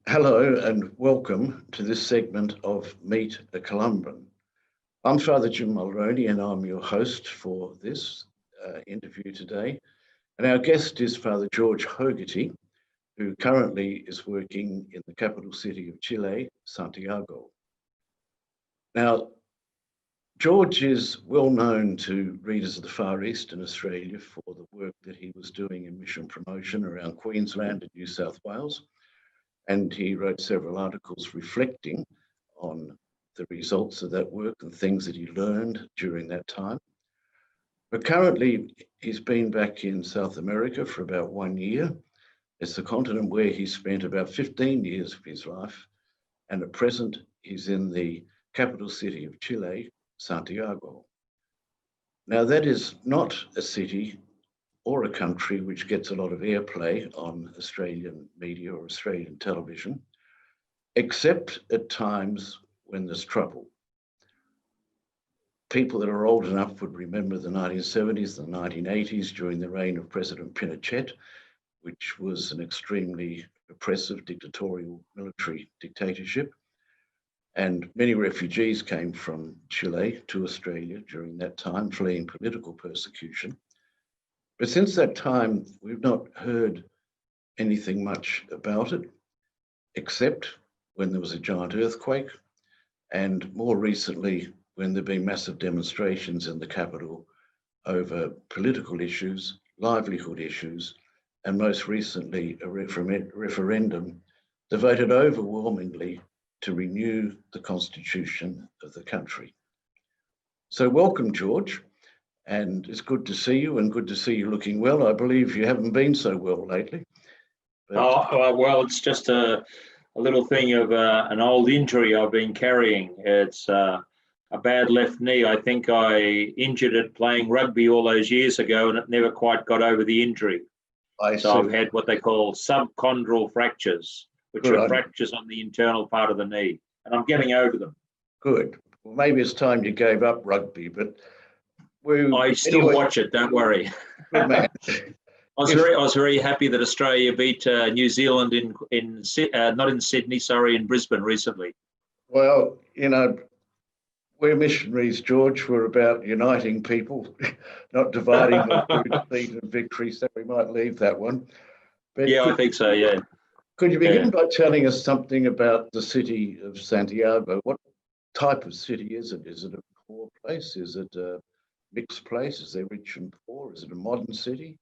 Hello and welcome to this segment of Meet a Columban. I'm Father Jim Mulroney and I'm your host for this interview today. And our guest is Father George Hogarty, who currently is working in the capital city of Chile, Santiago. Now, George is well known to readers of the Far East in Australia for the work that he was doing in mission promotion around Queensland and New South Wales. And he wrote several articles reflecting on the results of that work and things that he learned during that time. But currently, he's been back in South America for about 1 year. It's the continent where he spent about 15 years of his life. And at present, he's in the capital city of Chile, Santiago. Now, that is not a city or a country which gets a lot of airplay on Australian media or Australian television, except at times when there's trouble. People that are old enough would remember the 1970s, the 1980s, during the reign of President Pinochet, which was an extremely oppressive dictatorial military dictatorship. And many refugees came from Chile to Australia during that time, fleeing political persecution. But since that time, we've not heard anything much about it, except when there was a giant earthquake, and more recently, when there have been massive demonstrations in the capital over political issues, livelihood issues, and most recently, a referendum that voted overwhelmingly to renew the constitution of the country. So welcome, George. And it's good to see you and good to see you looking well. I believe you haven't been so well lately. But... well, it's just a little thing of an old injury I've been carrying. It's a bad left knee. I think I injured it playing rugby all those years ago and it never quite got over the injury. So I've had what they call subchondral fractures, which are fractures on the internal part of the knee. And I'm getting over them. Good. Well, maybe it's time you gave up rugby, but... I still watch it, don't worry. Good man. I was very happy that Australia beat New Zealand not in Sydney, in Brisbane recently. Well, you know, we're missionaries, George. We're about uniting people, not dividing them through defeat and victory, so we might leave that one. But I think so, yeah. Could you begin by telling us something about the city of Santiago? What type of city is it? Is it a poor place? Is it a mixed place? Is there rich and poor? Is it a modern city?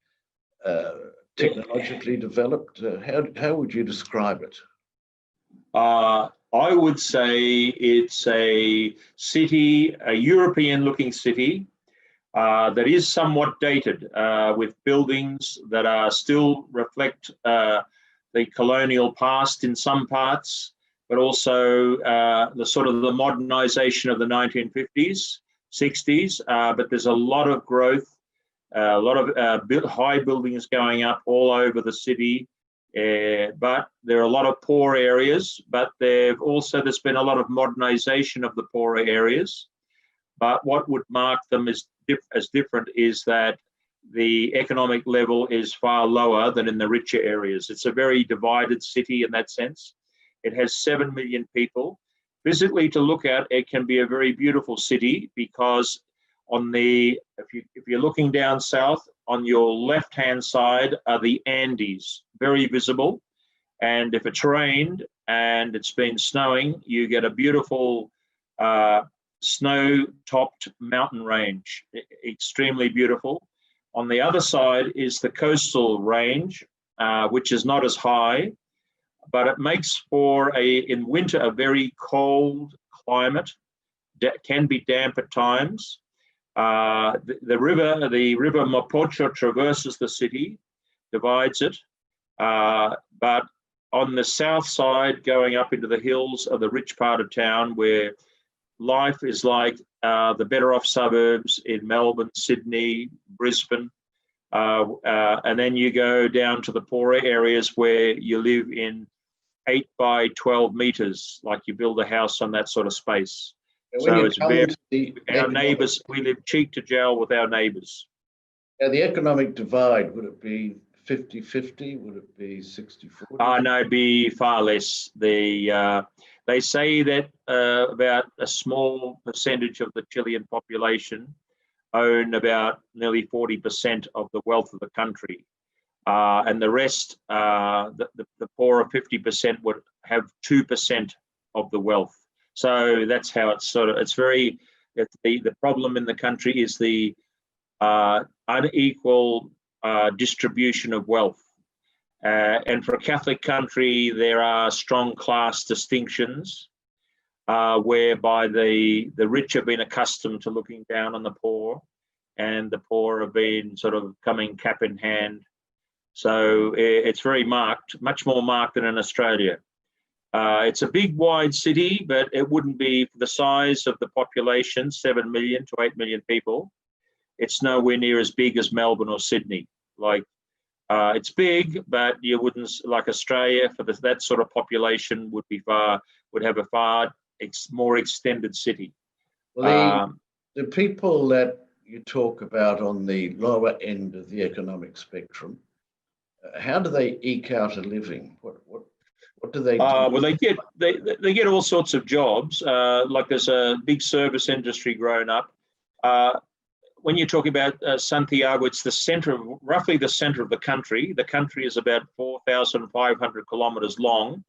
Technologically developed? How would you describe it? I would say it's a city, a European-looking city that is somewhat dated, with buildings that are still reflect the colonial past in some parts, but also the sort of the modernization of the 1950s. 60s, but there's a lot of growth, a lot of high buildings going up all over the city, but there are a lot of poor areas, but there's been a lot of modernization of the poorer areas. But what would mark them as different is that the economic level is far lower than in the richer areas. It's a very divided city in that sense. It has 7 million people. Physically, to look at, it can be a very beautiful city because if you're looking down south, on your left-hand side are the Andes, very visible. And if it's rained and it's been snowing, you get a beautiful snow-topped mountain range, extremely beautiful. On the other side is the coastal range, which is not as high, but it makes for in winter a very cold climate that can be damp at times. The river Mapocho traverses the city, divides it, but on the south side, going up into the hills of the rich part of town where life is like the better off suburbs in Melbourne, Sydney, Brisbane, and then you go down to the poorer areas where you live in 8 by 12 meters, like you build a house on that sort of space. So it's our neighbours, we live cheek to jowl with our neighbours. Now, the economic divide, would it be 50-50? Would it be 60-40? No, it'd be far less. They say that about a small percentage of the Chilean population own about nearly 40% of the wealth of the country. And the rest, the poorer 50% would have 2% of the wealth. So that's how it's the problem in the country is the unequal distribution of wealth. And for a Catholic country, there are strong class distinctions whereby the rich have been accustomed to looking down on the poor, and the poor have been sort of coming cap in hand. So it's very marked, much more marked than in Australia. It's a big, wide city, but it wouldn't be for the size of the population, 7 million to 8 million people. It's nowhere near as big as Melbourne or Sydney. It's big, but you wouldn't, like Australia, for that sort of population would have a far more extended city. Well, the people that you talk about on the lower end of the economic spectrum, how do they eke out a living? What do they do? Well, they get all sorts of jobs. Like there's a big service industry growing up. When you're talking about Santiago, it's roughly the center of the country. The country is about 4,500 kilometers long,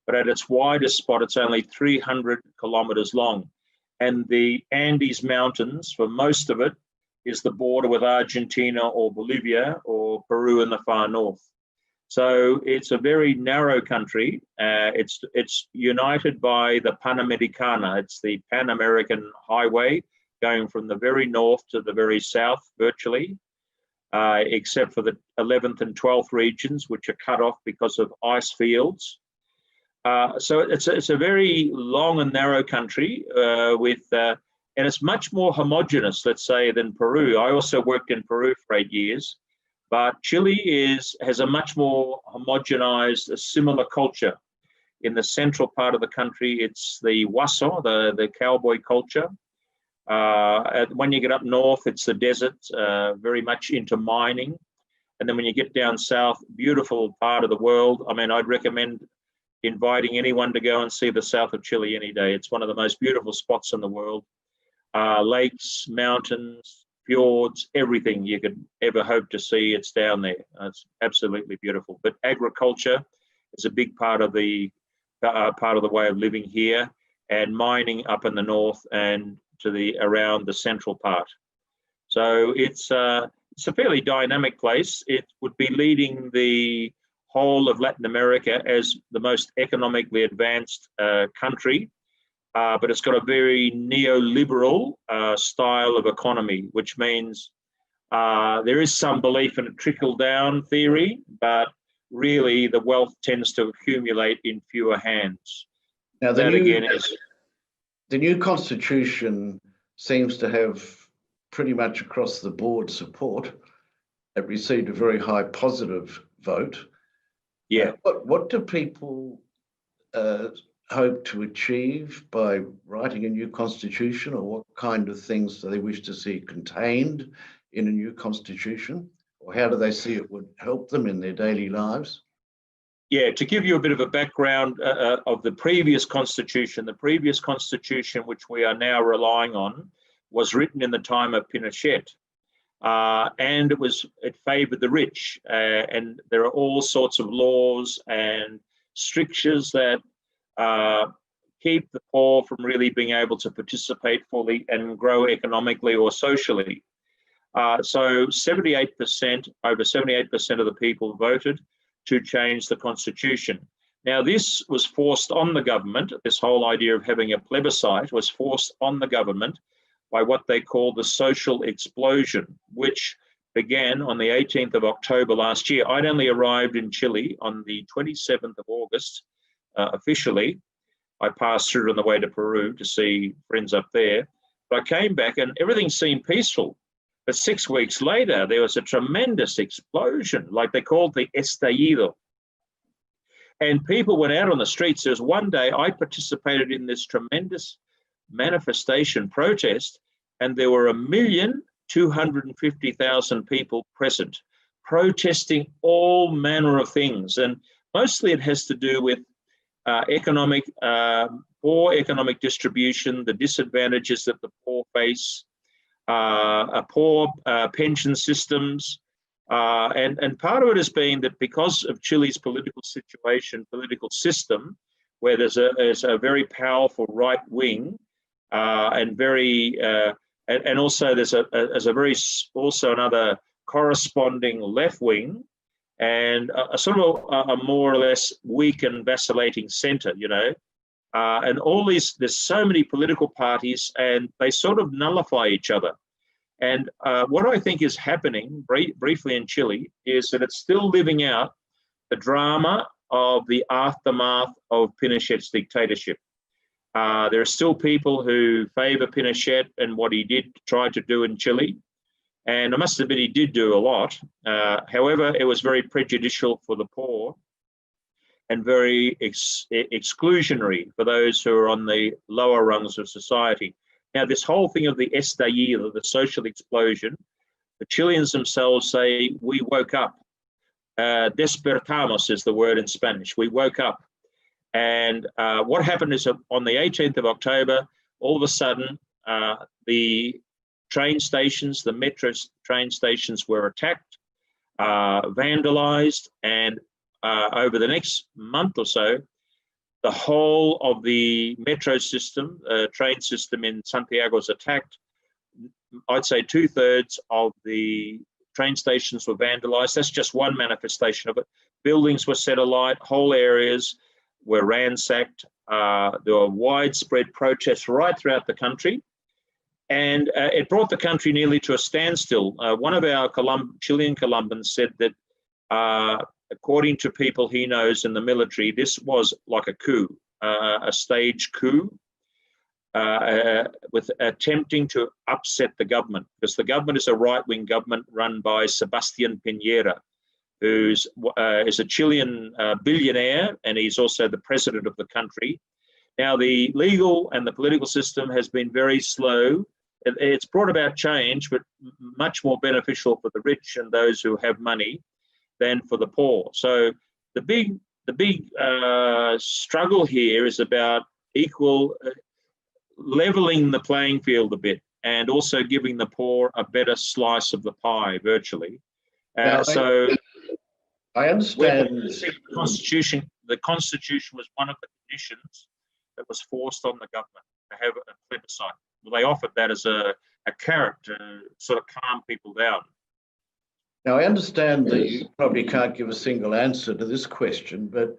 but at its widest spot, it's only 300 kilometers long. And the Andes Mountains, for most of it, is the border with Argentina or Bolivia or Peru in the far north. So it's a very narrow country. It's united by the Panamericana. It's the Pan-American highway going from the very north to the very south, virtually, except for the 11th and 12th regions, which are cut off because of ice fields. So it's a very long and narrow country and it's much more homogenous, let's say, than Peru. I also worked in Peru for 8 years, but Chile has a much more homogenized, a similar culture. In the central part of the country, it's the Huaso, the cowboy culture. When you get up north, it's the desert, very much into mining. And then when you get down south, beautiful part of the world. I mean, I'd recommend inviting anyone to go and see the south of Chile any day. It's one of the most beautiful spots in the world. Lakes, mountains, fjords, everything you could ever hope to see, it's down there. It's absolutely beautiful. But agriculture is a big part of the way of living here, and mining up in the north and around the central part. So it's a fairly dynamic place. It would be leading the whole of Latin America as the most economically advanced country, but it's got a very neoliberal style of economy, which means there is some belief in a trickle-down theory, but really the wealth tends to accumulate in fewer hands. Now, the new constitution seems to have pretty much across the board support. It received a very high positive vote. Yeah. What do people hope to achieve by writing a new constitution, or what kind of things do they wish to see contained in a new constitution, or how do they see it would help them in their daily lives? Yeah, to give you a bit of a background of the previous constitution which we are now relying on was written in the time of Pinochet. And it favored the rich, and there are all sorts of laws and strictures that keep the poor from really being able to participate fully and grow economically or socially. So 78%, over 78% of the people voted to change the constitution. Now, this was forced on the government. This whole idea of having a plebiscite was forced on the government by what they call the social explosion, which began on the 18th of October last year. I'd only arrived in Chile on the 27th of August, officially. I passed through on the way to Peru to see friends up there. But I came back and everything seemed peaceful. But 6 weeks later, there was a tremendous explosion, like they called the estallido. And people went out on the streets. There was one day I participated in this tremendous manifestation protest, and there were 1,250,000 people present, protesting all manner of things. And mostly it has to do with poor economic distribution, the disadvantages that the poor face, poor pension systems. And part of it has been that because of Chile's political situation, political system, where there's a very powerful right wing, and also there's also another corresponding left wing, and a sort of a more or less weak and vacillating centre, you know. And all these, there's so many political parties, and they sort of nullify each other. And what I think is happening briefly in Chile is that it's still living out the drama of the aftermath of Pinochet's dictatorship. There are still people who favour Pinochet and what he tried to do in Chile. And I must admit, he did do a lot. However, it was very prejudicial for the poor and very exclusionary for those who are on the lower rungs of society. Now, this whole thing of the estallido, the social explosion, the Chileans themselves say, we woke up. Despertamos is the word in Spanish. We woke up. And what happened is on the 18th of October, all of a sudden, the train stations, the metro train stations were attacked, vandalized, and over the next month or so, the whole of the metro system, train system in Santiago was attacked. I'd say 2/3 of the train stations were vandalized. That's just one manifestation of it. Buildings were set alight, whole areas were ransacked. There were widespread protests right throughout the country. And it brought the country nearly to a standstill. One of our Chilean Columbans said that, according to people he knows in the military, this was like a coup, a staged coup, with attempting to upset the government, because the government is a right-wing government run by Sebastián Piñera, who is a Chilean billionaire, and he's also the president of the country. Now, the legal and the political system has been very slow. It's brought about change, but much more beneficial for the rich and those who have money than for the poor. So the big struggle here is about leveling the playing field a bit, and also giving the poor a better slice of the pie, virtually. So I understand the constitution was one of the conditions that was forced on the government to have a plebiscite. Well, they offered that as a carrot to sort of calm people down. Now, I understand that you probably can't give a single answer to this question, but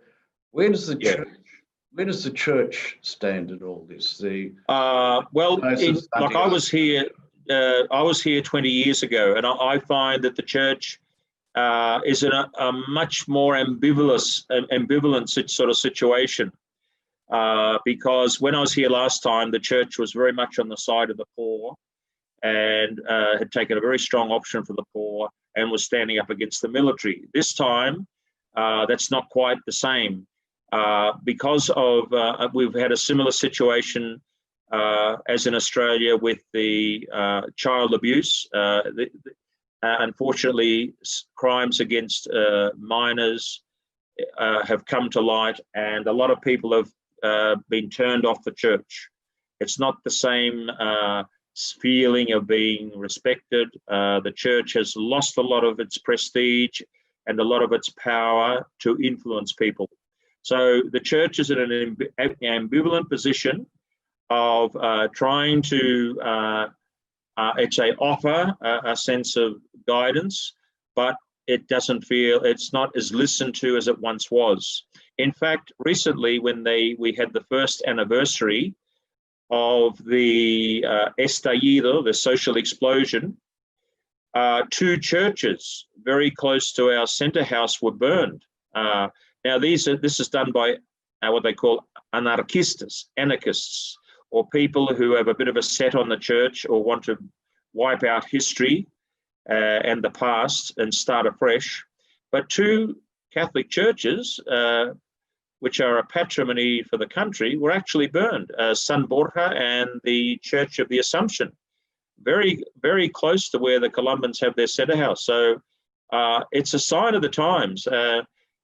where does the church stand in all this? I was here 20 years ago, and I find that the church is in a much more ambivalent sort of situation. Because when I was here last time, the church was very much on the side of the poor, and had taken a very strong option for the poor, and was standing up against the military. This time, that's not quite the same, because of we've had a similar situation as in Australia with the child abuse. Unfortunately, crimes against minors have come to light, and a lot of people have been turned off the church. It's not the same feeling of being respected. The church has lost a lot of its prestige and a lot of its power to influence people. So the church is in an ambivalent position of trying to offer a sense of guidance, but it doesn't feel, it's not as listened to as it once was. In fact, recently when we had the first anniversary of the estallido, the social explosion, 2 churches very close to our centre house were burned. Now this is done by what they call anarchists, or people who have a bit of a set on the church or want to wipe out history and the past and start afresh. But 2 Catholic churches, which are a patrimony for the country, were actually burned. San Borja and the Church of the Assumption, very, very close to where the Columbans have their centre house. So it's a sign of the times.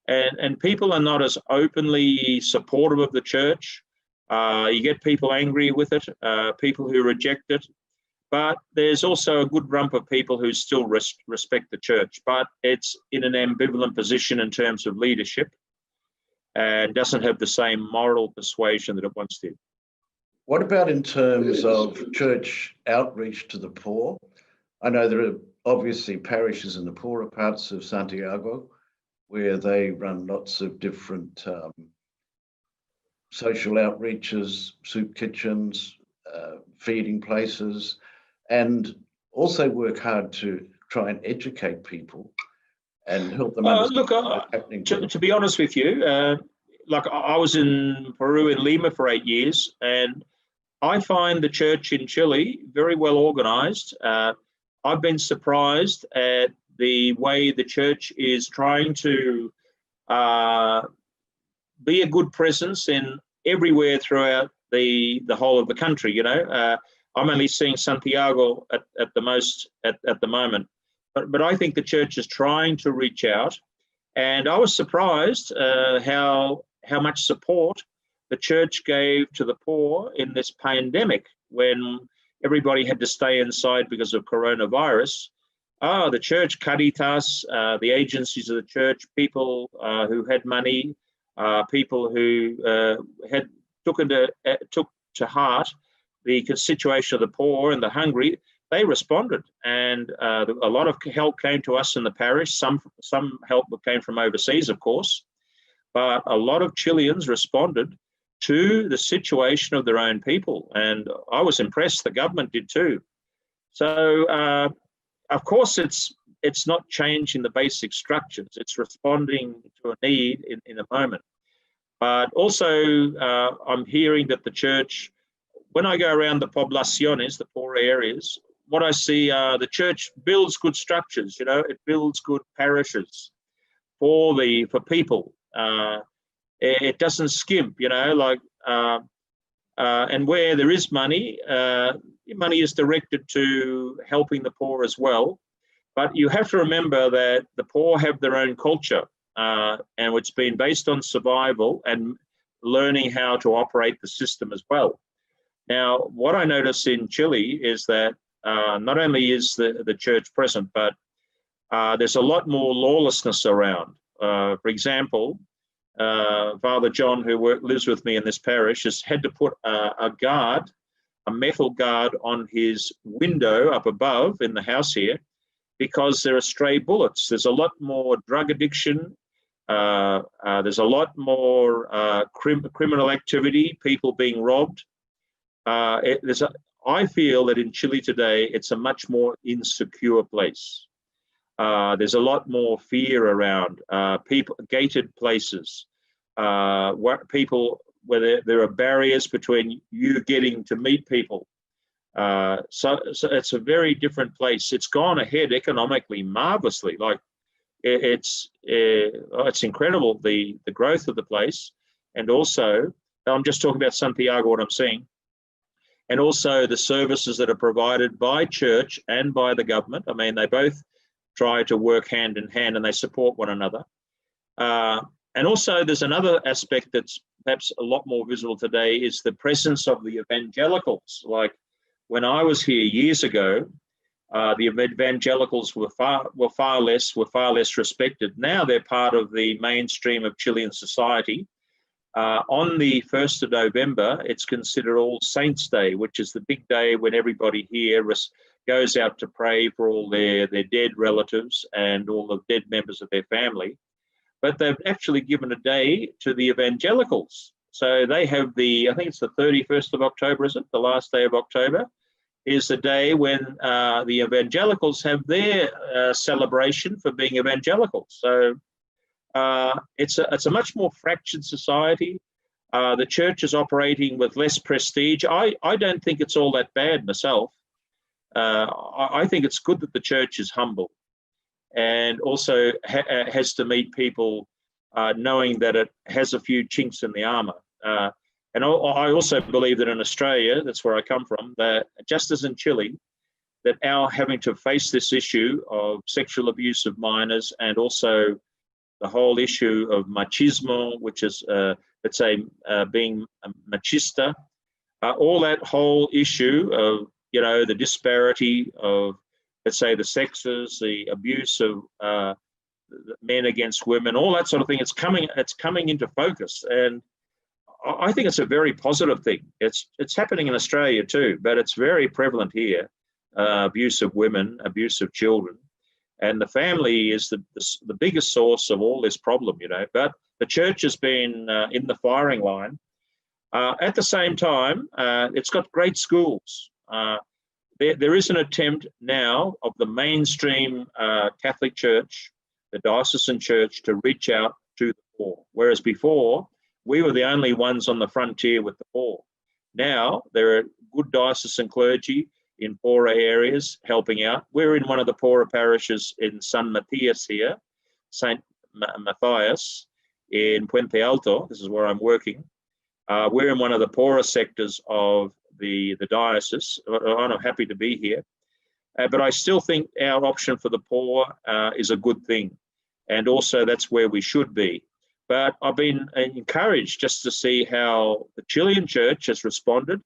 And people are not as openly supportive of the church. You get people angry with it, people who reject it. But there's also a good rump of people who still respect the church, but it's in an ambivalent position in terms of leadership and doesn't have the same moral persuasion that it once did. What about in terms of church outreach to the poor? I know there are obviously parishes in the poorer parts of Santiago where they run lots of different social outreaches, soup kitchens, feeding places, and also work hard to try and educate people and help them understand what's happening. To be honest with you, like I was in Peru, in Lima for 8 years, and I find the church in Chile very well organized. I've been surprised at the way the church is trying to be a good presence in everywhere throughout the whole of the country. You know, I'm only seeing Santiago at the moment, but I think the church is trying to reach out, and I was surprised how much support the church gave to the poor in this pandemic when everybody had to stay inside because of coronavirus. The church, Caritas, the agencies of the church, people who had money, people who took to heart the situation of the poor and the hungry, they responded. And a lot of help came to us in the parish. Some help came from overseas, of course, but a lot of Chileans responded to the situation of their own people. And I was impressed, the government did too. So, of course, it's not changing the basic structures. It's responding to a need in a moment. But also, I'm hearing that the church, when I go around the poblaciones, the poor areas, what I see, the church builds good structures. You know, it builds good parishes for people. It doesn't skimp. You know, like and where there is money, money is directed to helping the poor as well. But you have to remember that the poor have their own culture, and it's been based on survival and learning how to operate the system as well. Now, what I notice in Chile is that not only is the church present, but there's a lot more lawlessness around. For example, Father John, who lives with me in this parish, has had to put a metal guard on his window up above in the house here because there are stray bullets. There's a lot more drug addiction. There's a lot more criminal activity, people being robbed. I feel that in Chile today, it's a much more insecure place. There's a lot more fear around people, gated places, where there are barriers between you getting to meet people. So it's a very different place. It's gone ahead economically marvelously. Like it's incredible, the growth of the place. And also, I'm just talking about Santiago, what I'm seeing. And also the services that are provided by church and by the government. I mean, they both try to work hand in hand and they support one another. And also there's another aspect that's perhaps a lot more visible today is the presence of the evangelicals. Like when I was here years ago, the evangelicals were far less respected. Now they're part of the mainstream of Chilean society. On the 1st of November, it's considered All Saints' Day, which is the big day when everybody here goes out to pray for all their dead relatives and all the dead members of their family. But they've actually given a day to the evangelicals. So they have I think it's the 31st of October, is it? The last day of October is the day when the evangelicals have their celebration for being evangelicals. So it's a much more fractured society. The church is operating with less prestige. I don't think it's all that bad myself. I think it's good that the church is humble and also has to meet people knowing that it has a few chinks in the armor. And I also believe that in Australia, that's where I come from, that just as in Chile, that our having to face this issue of sexual abuse of minors, and also the whole issue of machismo, which is, let's say, being machista, all that whole issue of, you know, the disparity of, let's say, the sexes, the abuse of men against women, all that sort of thing, it's coming into focus. And I think it's a very positive thing. It's happening in Australia too, but it's very prevalent here. Abuse of women, abuse of children, and the family is the biggest source of all this problem, you know. But the church has been in the firing line. At the same time, it's got great schools. There is an attempt now of the mainstream Catholic Church, the diocesan church, to reach out to the poor, whereas before we were the only ones on the frontier with the poor. Now there are good diocesan clergy in poorer areas helping out. We're in one of the poorer parishes in San Matthias here, St. Matthias in Puente Alto. This is where I'm working. We're in one of the poorer sectors of the diocese. I'm happy to be here. But I still think our option for the poor is a good thing. And also that's where we should be. But I've been encouraged just to see how the Chilean church has responded.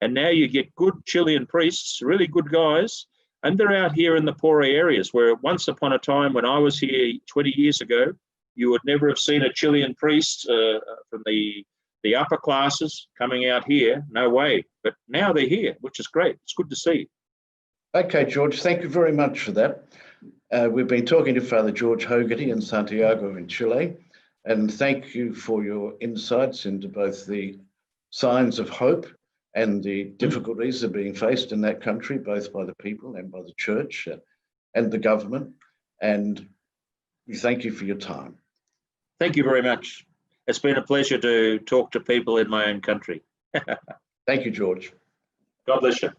And now you get good Chilean priests, really good guys, and they're out here in the poorer areas where once upon a time when I was here 20 years ago, you would never have seen a Chilean priest from the upper classes coming out here. No way. But now they're here, which is great. It's good to see. Okay, George, thank you very much for that. We've been talking to Father George Hogarty in Santiago in Chile, and thank you for your insights into both the signs of hope and the difficulties that are being faced in that country, both by the people and by the church and the government. And we thank you for your time. Thank you very much. It's been a pleasure to talk to people in my own country. Thank you, George. God bless you.